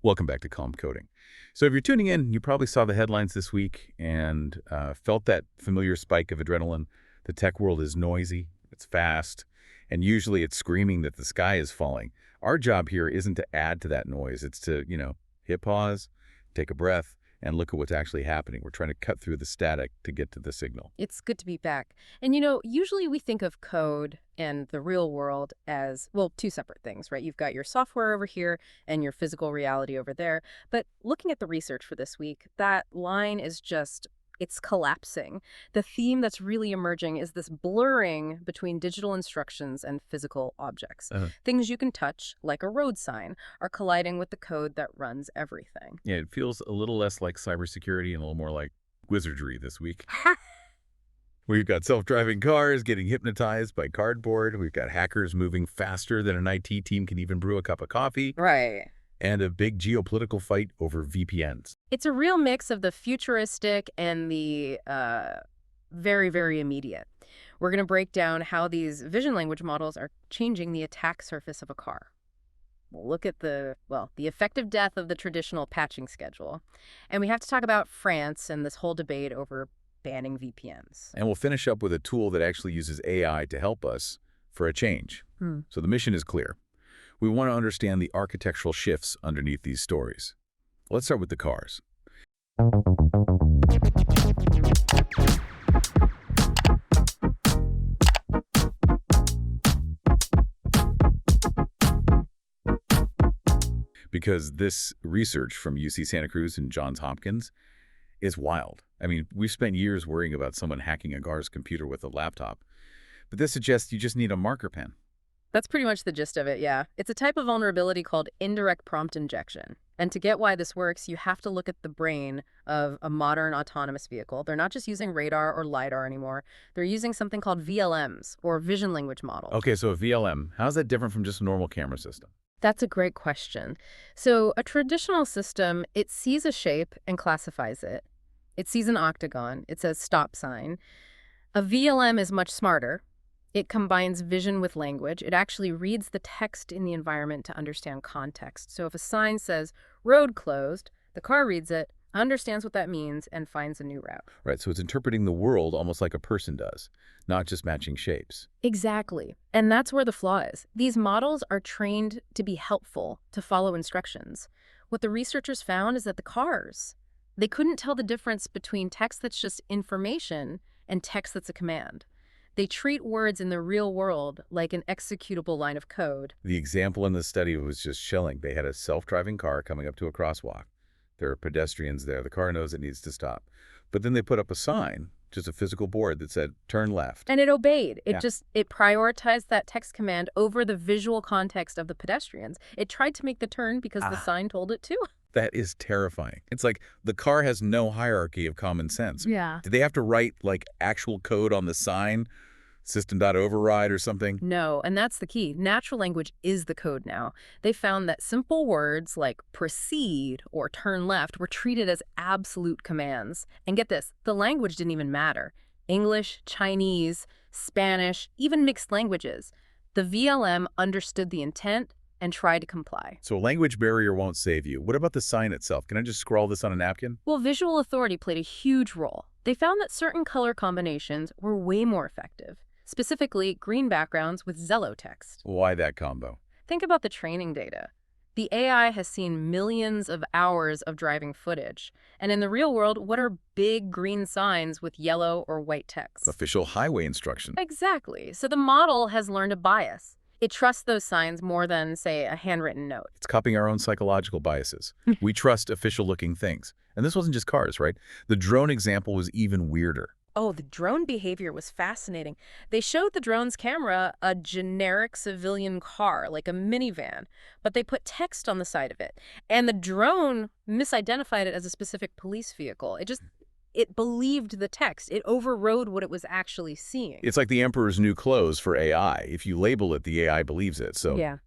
Welcome back to Calm Coding. So if you're tuning in, you probably saw the headlines this week and felt that familiar spike of adrenaline. The tech world is noisy, it's fast, and usually it's screaming that the sky is falling. Our job here isn't to add to that noise. It's to, hit pause, take a breath, and look at what's actually happening. We're trying to cut through the static to get to the signal. It's good to be back. And usually we think of code and the real world as, well, two separate things, right? You've got your software over here and your physical reality over there. But looking at the research for this week, that line is it's collapsing. The theme that's really emerging is this blurring between digital instructions and physical objects. Things you can touch, like a road sign, are colliding with the code that runs everything. Yeah, it feels a little less like cybersecurity and a little more like wizardry this week. We've got self-driving cars getting hypnotized by cardboard. We've got hackers moving faster than an IT team can even brew a cup of coffee. Right. And a big geopolitical fight over VPNs. It's a real mix of the futuristic and the very, very immediate. We're going to break down how these vision language models are changing the attack surface of a car. We'll look at the effective death of the traditional patching schedule. And we have to talk about France and this whole debate over banning VPNs. And we'll finish up with a tool that actually uses AI to help us for a change. So the mission is clear. We want to understand the architectural shifts underneath these stories. Let's start with the cars. Because this research from UC Santa Cruz and Johns Hopkins is wild. I mean, we've spent years worrying about someone hacking a car's computer with a laptop, but this suggests you just need a marker pen. That's pretty much the gist of it, yeah. It's a type of vulnerability called indirect prompt injection. And to get why this works, you have to look at the brain of a modern autonomous vehicle. They're not just using radar or LiDAR anymore. They're using something called VLMs, or vision language models. Okay, so a VLM, how's that different from just a normal camera system? That's a great question. So a traditional system, it sees a shape and classifies it. It sees an octagon. It says stop sign. A VLM is much smarter. It combines vision with language. It actually reads the text in the environment to understand context. So if a sign says road closed, the car reads it, understands what that means, and finds a new route. Right, so it's interpreting the world almost like a person does, not just matching shapes. Exactly. And that's where the flaw is. These models are trained to be helpful, to follow instructions. What the researchers found is that the cars, they couldn't tell the difference between text that's just information and text that's a command. They treat words in the real world like an executable line of code. The example in the study was just chilling. They had a self-driving car coming up to a crosswalk. There are pedestrians there. The car knows it needs to stop. But then they put up a sign, just a physical board that said, turn left. And it obeyed. It prioritized that text command over the visual context of the pedestrians. It tried to make the turn because the sign told it to. That is terrifying. It's like the car has no hierarchy of common sense. Yeah. Did they have to write actual code on the sign? System.override or something? No, and that's the key. Natural language is the code now. They found that simple words like proceed or turn left were treated as absolute commands. And get this, the language didn't even matter. English, Chinese, Spanish, even mixed languages. The VLM understood the intent and tried to comply. So a language barrier won't save you. What about the sign itself? Can I just scrawl this on a napkin? Well, visual authority played a huge role. They found that certain color combinations were way more effective. Specifically, green backgrounds with Zello text. Why that combo? Think about the training data. The AI has seen millions of hours of driving footage. And in the real world, what are big green signs with yellow or white text? Official highway instruction. Exactly. So the model has learned a bias. It trusts those signs more than, say, a handwritten note. It's copying our own psychological biases. We trust official-looking things. And this wasn't just cars, right? The drone example was even weirder. Oh, the drone behavior was fascinating. They showed the drone's camera a generic civilian car, like a minivan, but they put text on the side of it. And the drone misidentified it as a specific police vehicle. It believed the text. It overrode what it was actually seeing. It's like the emperor's new clothes for AI. If you label it, the AI believes it. So yeah.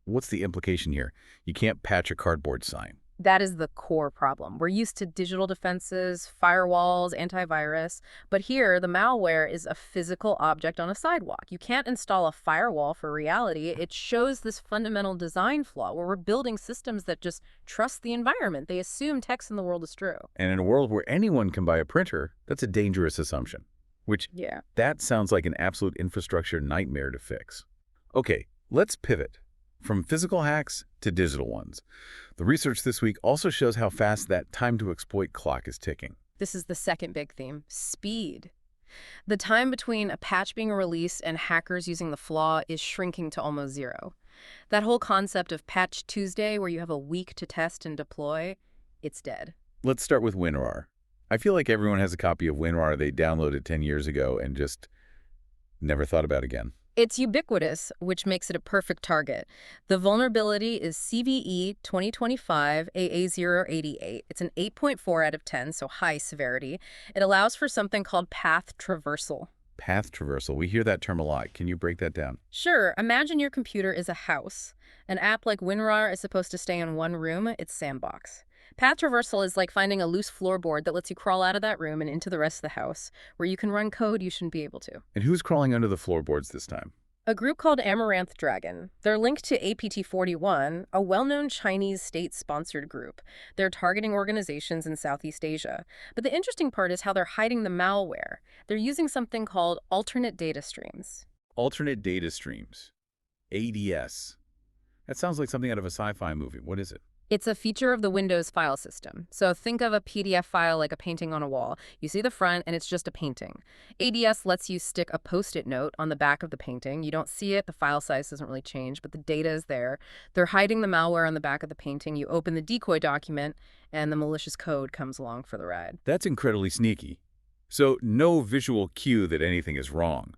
What's the implication here? You can't patch a cardboard sign. That is the core problem. We're used to digital defenses, firewalls, antivirus, but here the malware is a physical object on a sidewalk. You can't install a firewall for reality. It shows this fundamental design flaw where we're building systems that just trust the environment. They assume text in the world is true. And in a world where anyone can buy a printer, that's a dangerous assumption, which Yeah. that sounds like an absolute infrastructure nightmare to fix. Okay, let's pivot from physical hacks to digital ones. The research this week also shows how fast that time to exploit clock is ticking. This is the second big theme, speed. The time between a patch being released and hackers using the flaw is shrinking to almost zero. That whole concept of Patch Tuesday, where you have a week to test and deploy, it's dead. Let's start with WinRAR. I feel like everyone has a copy of WinRAR they downloaded 10 years ago and just never thought about again. It's ubiquitous, which makes it a perfect target. The vulnerability is CVE 2025 AA088. It's an 8.4 out of 10, so high severity. It allows for something called path traversal. Path traversal, we hear that term a lot. Can you break that down? Sure, imagine your computer is a house. An app like WinRAR is supposed to stay in one room, its sandbox. Path traversal is like finding a loose floorboard that lets you crawl out of that room and into the rest of the house, where you can run code you shouldn't be able to. And who's crawling under the floorboards this time? A group called Amaranth Dragon. They're linked to APT41, a well-known Chinese state-sponsored group. They're targeting organizations in Southeast Asia. But the interesting part is how they're hiding the malware. They're using something called alternate data streams. Alternate data streams. ADS. That sounds like something out of a sci-fi movie. What is it? It's a feature of the Windows file system. So think of a PDF file like a painting on a wall. You see the front, and it's just a painting. ADS lets you stick a Post-it note on the back of the painting. You don't see it, the file size doesn't really change, but the data is there. They're hiding the malware on the back of the painting. You open the decoy document, and the malicious code comes along for the ride. That's incredibly sneaky. So no visual cue that anything is wrong.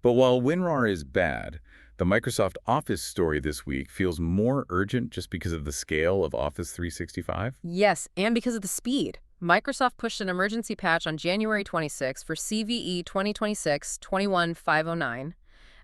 But while WinRAR is bad, the Microsoft Office story this week feels more urgent just because of the scale of Office 365. Yes, and because of the speed. Microsoft pushed an emergency patch on January 26 for CVE 2026-21509.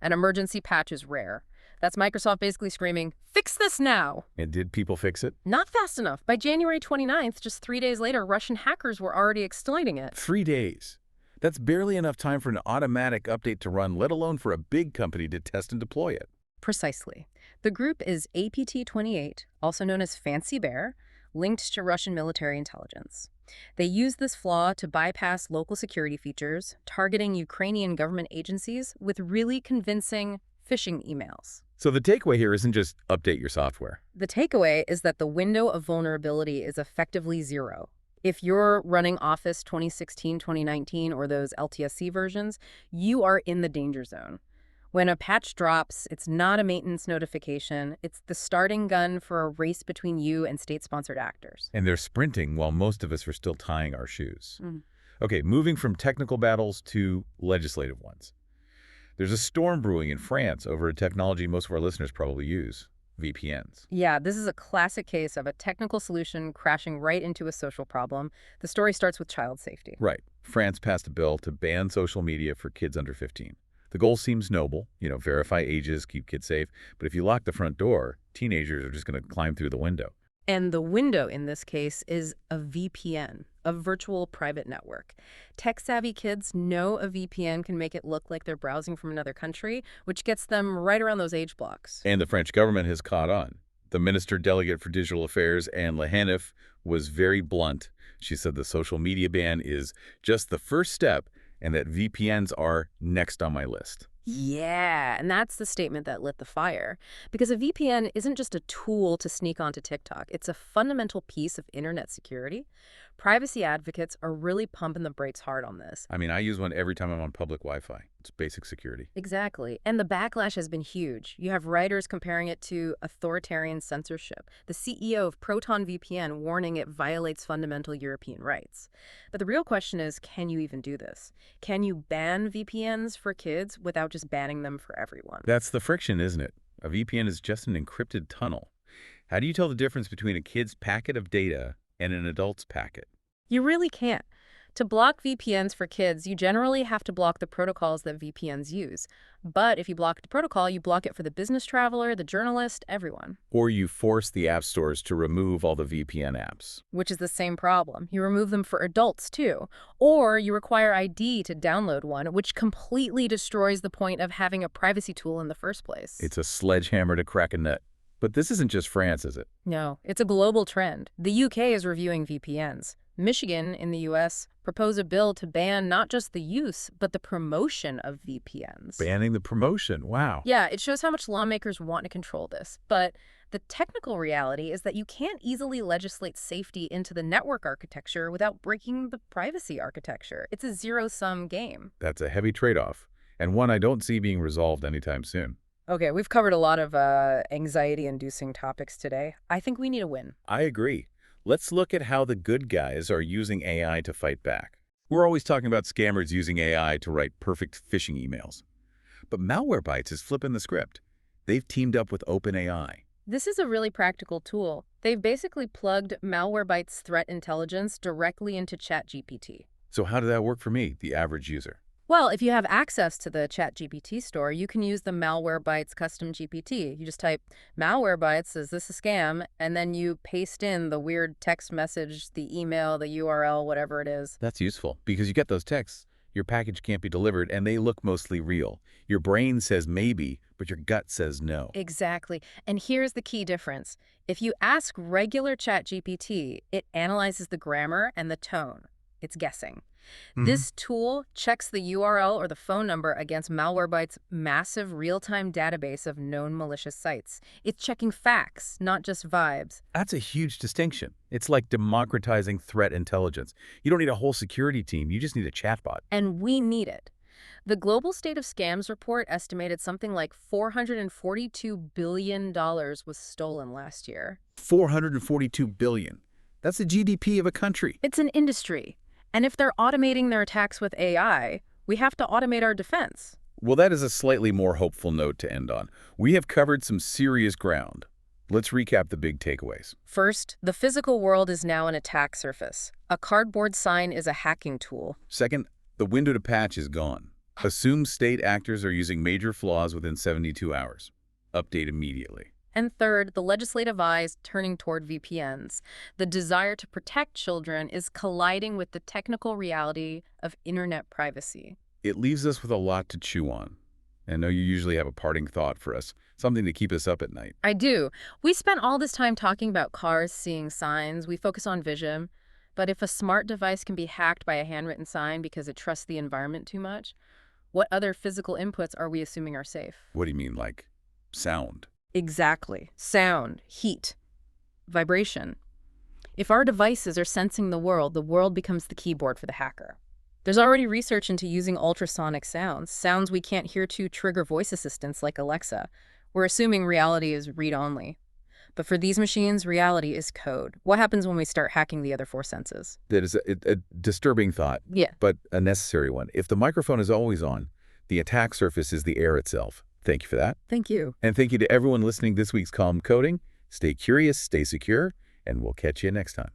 An emergency patch is rare. That's Microsoft basically screaming, "Fix this now!" And did people fix it? Not fast enough. By January 29th, just 3 days later, Russian hackers were already exploiting it. 3 days. That's barely enough time for an automatic update to run, let alone for a big company to test and deploy it. Precisely. The group is APT28, also known as Fancy Bear, linked to Russian military intelligence. They use this flaw to bypass local security features, targeting Ukrainian government agencies with really convincing phishing emails. So the takeaway here isn't just update your software. The takeaway is that the window of vulnerability is effectively zero. If you're running Office 2016, 2019, or those LTSC versions, you are in the danger zone. When a patch drops, it's not a maintenance notification. It's the starting gun for a race between you and state-sponsored actors. And they're sprinting while most of us are still tying our shoes. Mm. Okay, moving from technical battles to legislative ones. There's a storm brewing in France over a technology most of our listeners probably use. VPNs. Yeah, this is a classic case of a technical solution crashing right into a social problem. The story starts with child safety. Right. France passed a bill to ban social media for kids under 15. The goal seems noble, verify ages, keep kids safe. But if you lock the front door, teenagers are just going to climb through the window. And the window in this case is a VPN, a virtual private network. Tech-savvy kids know a VPN can make it look like they're browsing from another country, which gets them right around those age blocks. And the French government has caught on. The Minister Delegate for Digital Affairs, Anne Lehanif, was very blunt. She said the social media ban is just the first step and that VPNs are next on my list. Yeah, and that's the statement that lit the fire. Because a VPN isn't just a tool to sneak onto TikTok. It's a fundamental piece of internet security. Privacy advocates are really pumping the brakes hard on this. I mean, I use one every time I'm on public Wi-Fi. It's basic security. Exactly. And the backlash has been huge. You have writers comparing it to authoritarian censorship. The CEO of Proton VPN warning it violates fundamental European rights. But the real question is, can you even do this? Can you ban VPNs for kids without just banning them for everyone? That's the friction, isn't it? A VPN is just an encrypted tunnel. How do you tell the difference between a kid's packet of data and an adult's packet? You really can't. To block VPNs for kids, you generally have to block the protocols that VPNs use. But if you block the protocol, you block it for the business traveler, the journalist, everyone. Or you force the app stores to remove all the VPN apps. Which is the same problem. You remove them for adults, too. Or you require ID to download one, which completely destroys the point of having a privacy tool in the first place. It's a sledgehammer to crack a nut. But this isn't just France, is it? No, it's a global trend. The UK is reviewing VPNs. Michigan, in the U.S., proposed a bill to ban not just the use, but the promotion of VPNs. Banning the promotion, wow. Yeah, it shows how much lawmakers want to control this. But the technical reality is that you can't easily legislate safety into the network architecture without breaking the privacy architecture. It's a zero-sum game. That's a heavy trade-off, and one I don't see being resolved anytime soon. Okay, we've covered a lot of anxiety-inducing topics today. I think we need a win. I agree. Let's look at how the good guys are using AI to fight back. We're always talking about scammers using AI to write perfect phishing emails. But Malwarebytes is flipping the script. They've teamed up with OpenAI. This is a really practical tool. They've basically plugged Malwarebytes threat intelligence directly into ChatGPT. So how did that work for me, the average user? Well, if you have access to the ChatGPT store, you can use the Malwarebytes custom GPT. You just type, Malwarebytes, is this a scam? And then you paste in the weird text message, the email, the URL, whatever it is. That's useful, because you get those texts. Your package can't be delivered, and they look mostly real. Your brain says maybe, but your gut says no. Exactly. And here's the key difference. If you ask regular ChatGPT, it analyzes the grammar and the tone. It's guessing. This tool checks the URL or the phone number against Malwarebytes' massive real-time database of known malicious sites. It's checking facts, not just vibes. That's a huge distinction. It's like democratizing threat intelligence. You don't need a whole security team. You just need a chatbot. And we need it. The Global State of Scams report estimated something like $442 billion was stolen last year. $442 billion. That's the GDP of a country. It's an industry. And if they're automating their attacks with AI, we have to automate our defense. Well, that is a slightly more hopeful note to end on. We have covered some serious ground. Let's recap the big takeaways. First, the physical world is now an attack surface. A cardboard sign is a hacking tool. Second, the window to patch is gone. Assume state actors are using major flaws within 72 hours. Update immediately. And third, the legislative eye is turning toward VPNs. The desire to protect children is colliding with the technical reality of internet privacy. It leaves us with a lot to chew on. I know you usually have a parting thought for us, something to keep us up at night. I do. We spent all this time talking about cars seeing signs. We focus on vision. But if a smart device can be hacked by a handwritten sign because it trusts the environment too much, what other physical inputs are we assuming are safe? What do you mean, like sound? Exactly. Sound, heat, vibration. If our devices are sensing the world becomes the keyboard for the hacker. There's already research into using ultrasonic sounds we can't hear to trigger voice assistants like Alexa. We're assuming reality is read-only. But for these machines, reality is code. What happens when we start hacking the other four senses? That is a disturbing thought, Yeah. but a necessary one. If the microphone is always on, the attack surface is the air itself. Thank you for that. Thank you. And thank you to everyone listening this week's Calm Coding. Stay curious, stay secure, and we'll catch you next time.